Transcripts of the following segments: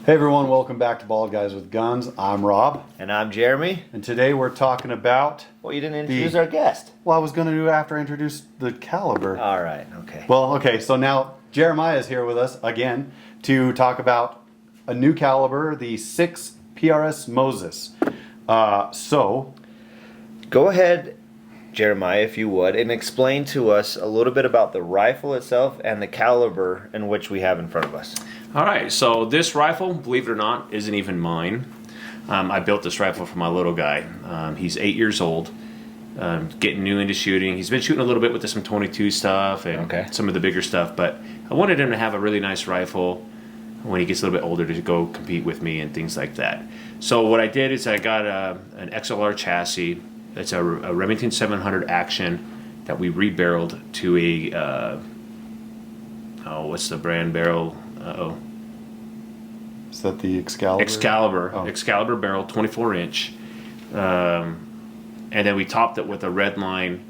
Hey everyone, welcome back to Bald Guys with Guns. I'm Rob. And I'm Jeremy. And today we're talking about... Well, you didn't introduce our guest. Well, I was going to do after I introduced the caliber. All right, okay. Well, okay, so now Jeremiah is here with us again to talk about a new caliber, the 6 PRS Moses. So... Go ahead, Jeremiah, if you would, and explain to us a little bit about the rifle itself and the caliber in which we have in front of us. All right, so this rifle, believe it or not, isn't even mine. I built this rifle for my little guy. He's 8 years old, getting new into shooting. He's been shooting a little bit with some 22 stuff and some of the bigger stuff, but I wanted him to have a really nice rifle when he gets a little bit older to go compete with me and things like that. So what I did is I got an XLR chassis. It's a Remington 700 Action that we rebarreled to a, what's the brand barrel? Is that the Excalibur? Excalibur. Oh. Excalibur barrel, 24 inch. And then we topped it with a red line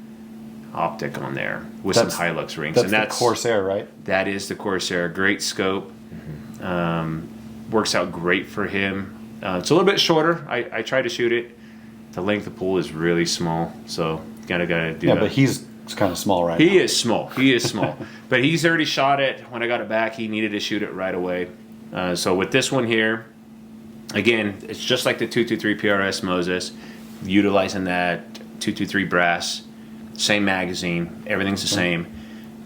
optic on there with some Hilux rings. That's the Corsair, right? That is the Corsair. Great scope. Works out great for him. It's a little bit shorter. I try to shoot it. The length of pull is really small, so gotta do that. Yeah, but he's kind of small right now. He is small. He is small. But he's already shot it. When I got it back, he needed to shoot it right away. So with this one here, again, it's just like the 223 PRS Moses, utilizing that 223 brass, same magazine, everything's the same,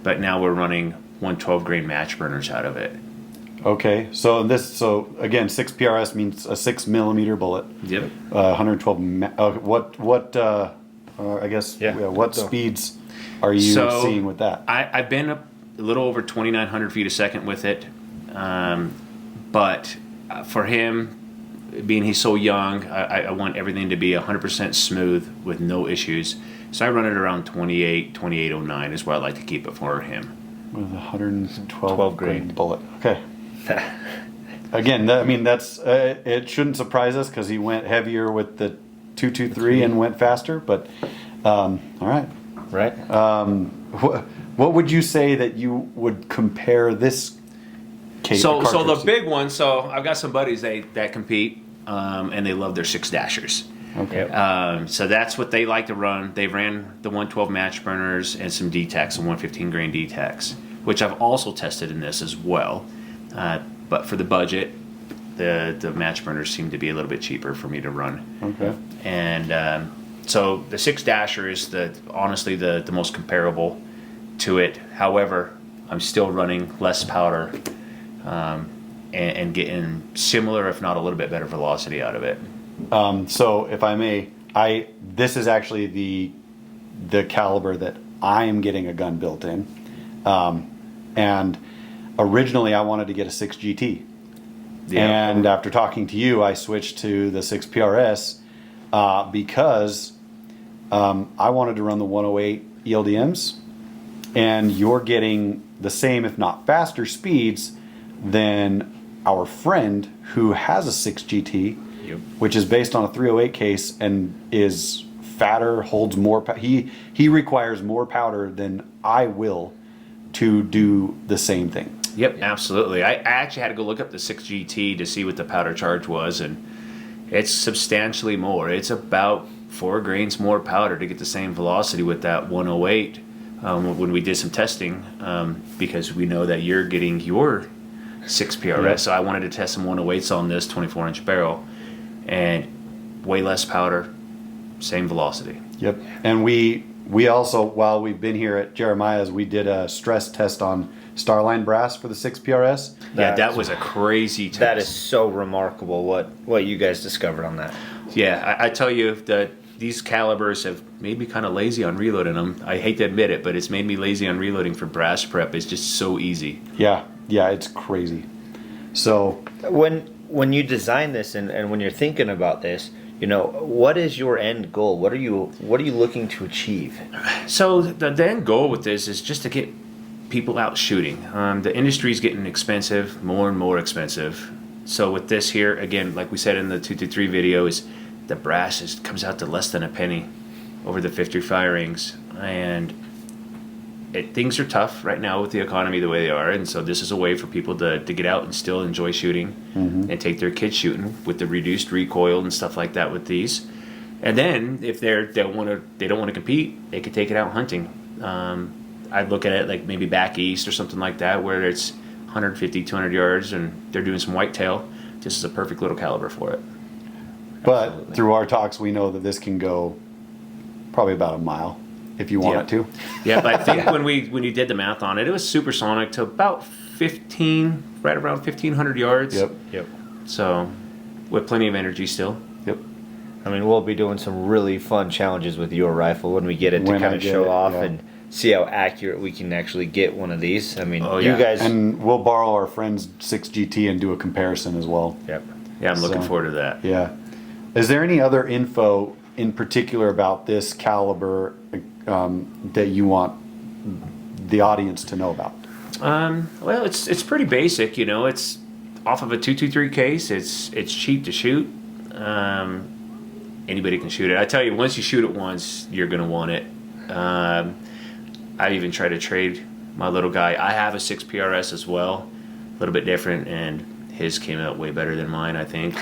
but now we're running 112 grain match burners out of it. Okay, so again, 6 PRS means a 6mm bullet. Yep. 112. What speeds are you seeing with that? I've been a little over 2,900 feet a second with it, but for him, being he's so young, I want everything to be 100% smooth with no issues. So I run it around 2809 is where I like to keep it for him. With a 112 grain bullet. Okay. Again, that's it shouldn't surprise us because he went heavier with the 223 and went faster. But all right, right. What would you say that you would compare this case? So the big one. So I've got some buddies that compete, and they love their 6 dashers. Okay. So that's what they like to run. They ran the 112 match burners and some D-Tacs, some 115 grain D-Tacs, which I've also tested in this as well. But for the budget, the match burners seem to be a little bit cheaper for me to run. Okay. And so the 6 dasher is honestly the most comparable to it. However, I'm still running less powder and getting similar, if not a little bit better velocity out of it. So if I may, this is actually the caliber that I'm getting a gun built in, and originally I wanted to get a 6 GT, and after talking to you, I switched to the 6 PRS because I wanted to run the 108 ELDMs, and you're getting the same, if not faster, speeds than our friend who has a 6 GT. Yep. Which is based on a 308 case and is fatter, holds more. He requires more powder than I will to do the same thing. Yep, absolutely. I actually had to go look up the 6 GT to see what the powder charge was, and it's substantially more. It's about 4 grains more powder to get the same velocity with that 108 when we did some testing, because we know that you're getting your 6 PRS, yeah. So I wanted to test some 108s on this 24-inch barrel. And way less powder, same velocity. Yep. And we also, while we've been here at Jeremiah's, we did a stress test on Starline brass for the 6 PRS. That was a crazy test. That is so remarkable what you guys discovered on that. Yeah, I tell you that these calibers have made me kind of lazy on reloading them. I hate to admit it, but it's made me lazy on reloading for brass prep. It's just so easy. Yeah, it's crazy. So when you design this and when you're thinking about this, what is your end goal? What are you looking to achieve? So the end goal with this is just to get people out shooting. The industry is getting expensive, more and more expensive. So with this here, again, like we said in the 223 video, is the brass comes out to less than a penny over the 50 firings, and things are tough right now with the economy the way they are, and so this is a way for people to get out and still enjoy shooting and take their kids shooting with the reduced recoil and stuff like that with these. And then if they don't want to compete, they could take it out hunting. I'd look at it like maybe back east or something like that, where it's 150, 200 yards, and they're doing some whitetail. This is a perfect little caliber for it. But Absolutely. through our talks, we know that this can go probably about a mile if you want Yeah. it to. Yeah, but I think when you did the math on it, it was supersonic to about 15, right around 1,500 yards. Yep. So, with plenty of energy still. Yep. I mean, we'll be doing some really fun challenges with your rifle when we get it to When kind I of get show it, off yeah. and see how accurate we can actually get one of these. I mean, Oh, you yeah. guys. And we'll borrow our friend's 6GT and do a comparison as well. Yep. Yeah, I'm looking So- forward to that. Yeah. Is there any other info in particular about this caliber that you want the audience to know about? Well, it's pretty basic, you know. It's off of a 223 case. It's cheap to shoot. Anybody can shoot it. I tell you, once you shoot it once, you're gonna want it. I even tried to trade my little guy. I have a 6 PRS as well, a little bit different, and his came out way better than mine, I think.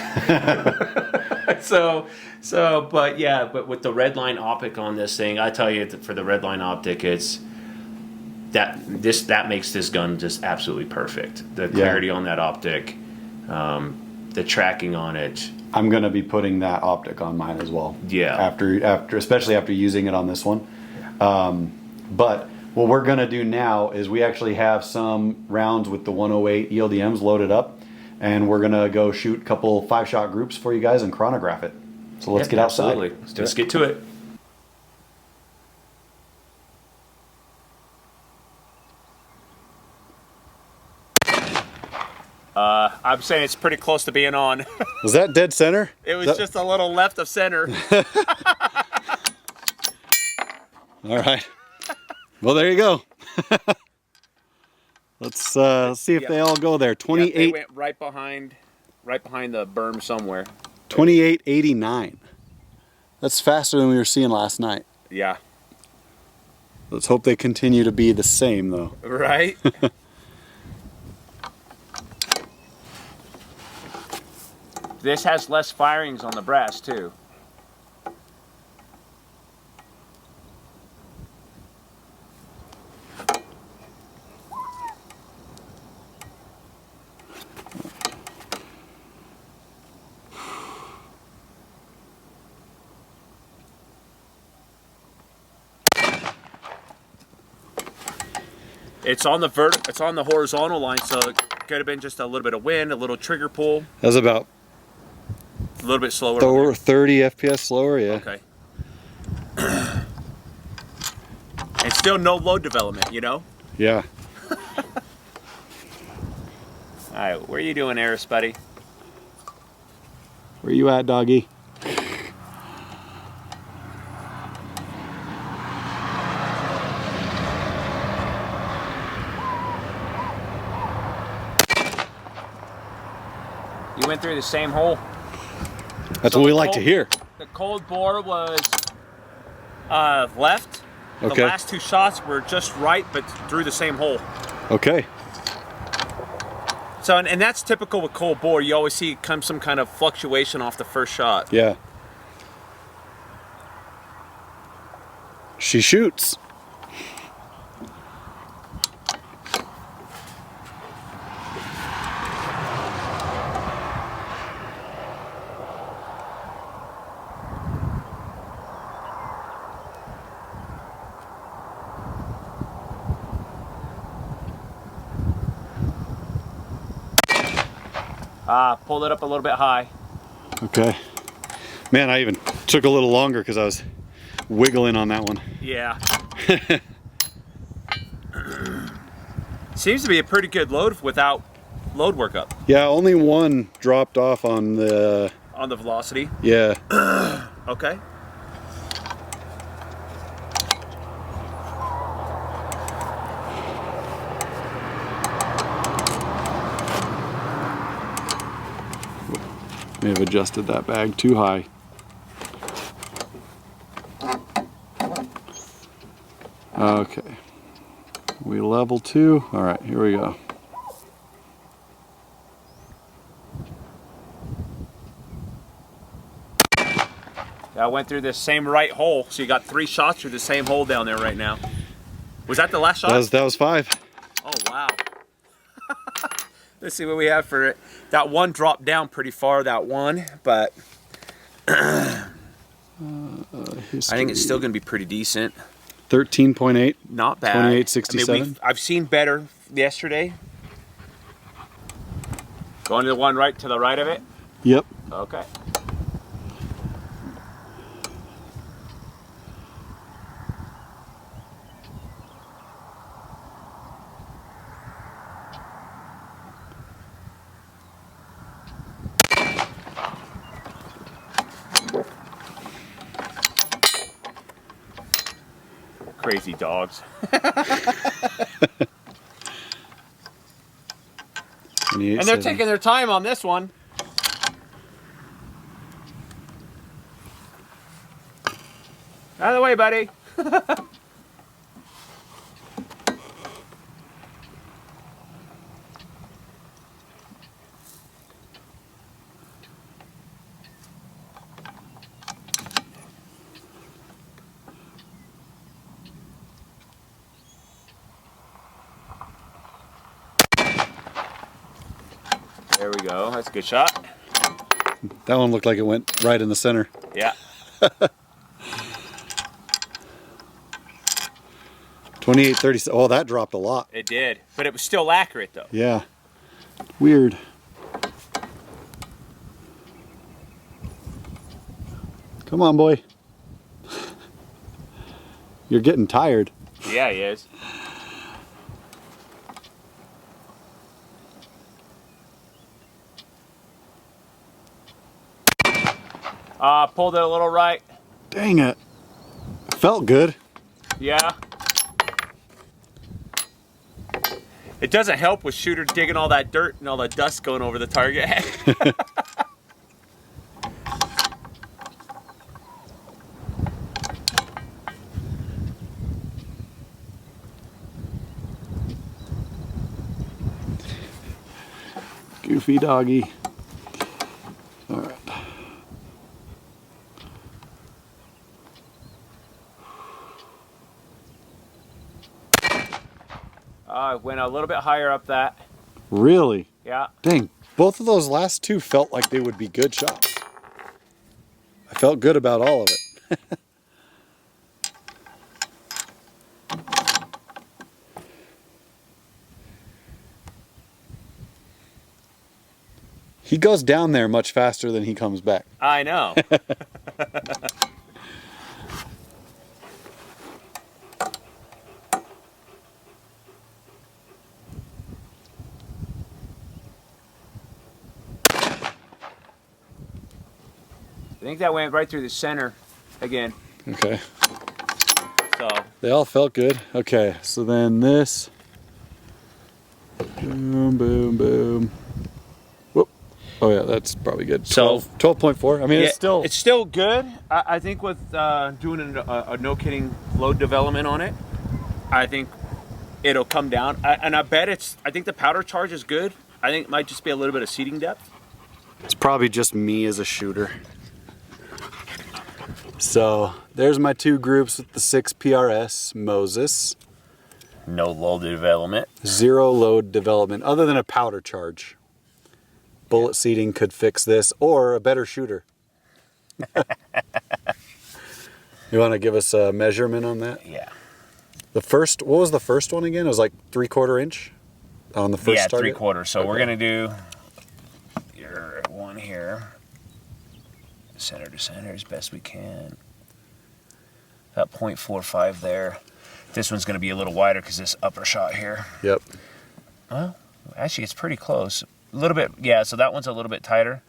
But with the red line optic on this thing, I tell you, for the red line optic, it's that makes this gun just absolutely perfect. The clarity on that optic, the tracking on it. I'm going to be putting that optic on mine as well. Yeah. After especially after using it on this one. But what we're going to do now is we actually have some rounds with the 108 ELDMs loaded up, and we're going to go shoot a couple 5-shot groups for you guys and chronograph it. So let's get outside. Absolutely. Let's get to it. I'm saying it's pretty close to being on. Was that dead center? It was just a little left of center. All right. Well, there you go. Let's see if they all go there. 28, They went right behind the berm somewhere. 2889. That's faster than we were seeing last night. Yeah. Let's hope they continue to be the same, though. Right? This has less firings on the brass, too. It's on the horizontal line, so it could have been just a little bit of wind, a little trigger pull, That's about a little bit slower. 30 FPS slower, yeah. Okay. And still no load development, you know? Yeah. Alright, where are you doing, Eris, buddy? Where you at, doggy? You went through the same hole. That's So what we the like to cold- hear. The cold bore was left. The Okay. last two shots were just right, but through the same hole. Okay. So, and that's typical with cold bore. You always see some kind of fluctuation off the first shot. Yeah. She shoots. Pulled it up a little bit high. Okay. Man, I even took a little longer because I was wiggling on that one. Yeah. Seems to be a pretty good load without load workup Yeah, only one dropped off on the, on the velocity. yeah. Okay. May have adjusted that bag too high. Okay. We level 2. All right, here we go. I went through this same right hole, so you got 3 shots through the same hole down there right now. Was that the last shot? That was 5. Oh, wow. Let's see what we have for it. That one dropped down pretty far, that one, but I think it's still going to be pretty decent. 13.8. Not bad. 2867. I mean, I've seen better yesterday. Going to the one right to the right of it? Yep. Okay. Crazy dogs. And they're taking their time on this one. Out of the way, buddy. There we go. That's a good shot. That one looked like it went right in the center. Yeah. 28.30. Oh, that dropped a lot. It did. But it was still accurate, though. Yeah. Weird. Come on, boy. You're getting tired. Yeah, he is. Pulled it a little right. Dang it. Felt good. Yeah. It doesn't help with shooter digging all that dirt and all the dust going over the target. Goofy doggy. All right. Went a little bit higher up that. Really? Yeah. Dang, both of those last two felt like they would be good shots. I felt good about all of it. He goes down there much faster than he comes back. I know. I think that went right through the center again. Okay. So They all felt good. Okay, so then this. Boom, boom, boom. Whoop. Oh yeah, that's probably good. So 12.4. I mean, yeah, it's still good. I think with doing a no kidding load development on it, I think it'll come down. And I bet I think the powder charge is good. I think it might just be a little bit of seating depth. It's probably just me as a shooter. So there's my two groups with the 6 PRS Moses. No load development. 0 load development, other than a powder charge. Bullet seating could fix this, or a better shooter. You want to give us a measurement on that? Yeah. What was the first one again? It was like 3/4 inch on the first target? 3/4. So Okay. we're gonna do your one here, center to center as best we can. About 0.45 there. This one's gonna be a little wider because this upper shot here. Yep. Well, actually, it's pretty close. A little bit, yeah. So that one's a little bit tighter,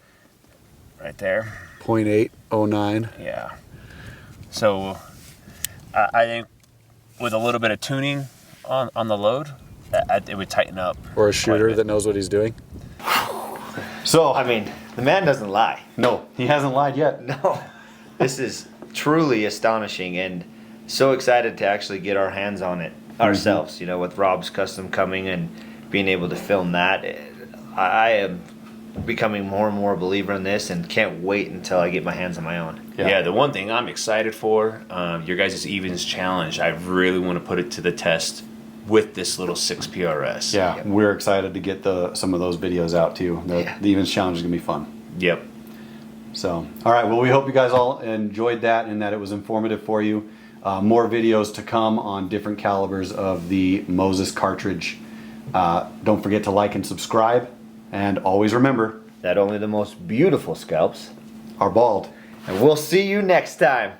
right there. 0.809. Yeah. So I think with a little bit of tuning on the load, it would tighten up. Or a shooter that knows what he's doing. So, I mean, the man doesn't lie. No, he hasn't lied yet. No. This is truly astonishing and so excited to actually get our hands on it ourselves. You know, with Rob's Custom coming and being able to film that, I am becoming more and more a believer in this, and can't wait until I get my hands on my own. Yeah, the one thing I'm excited for, your guys' Evens Challenge, I really want to put it to the test with this little 6 PRS. Yeah, we're excited to get some of those videos out too. The Evens Challenge is going to be fun. Yep. So, all right, well, we hope you guys all enjoyed that and that it was informative for you. More videos to come on different calibers of the Moses cartridge. Don't forget to like and subscribe, and always remember that only the most beautiful scalps are bald. And we'll see you next time.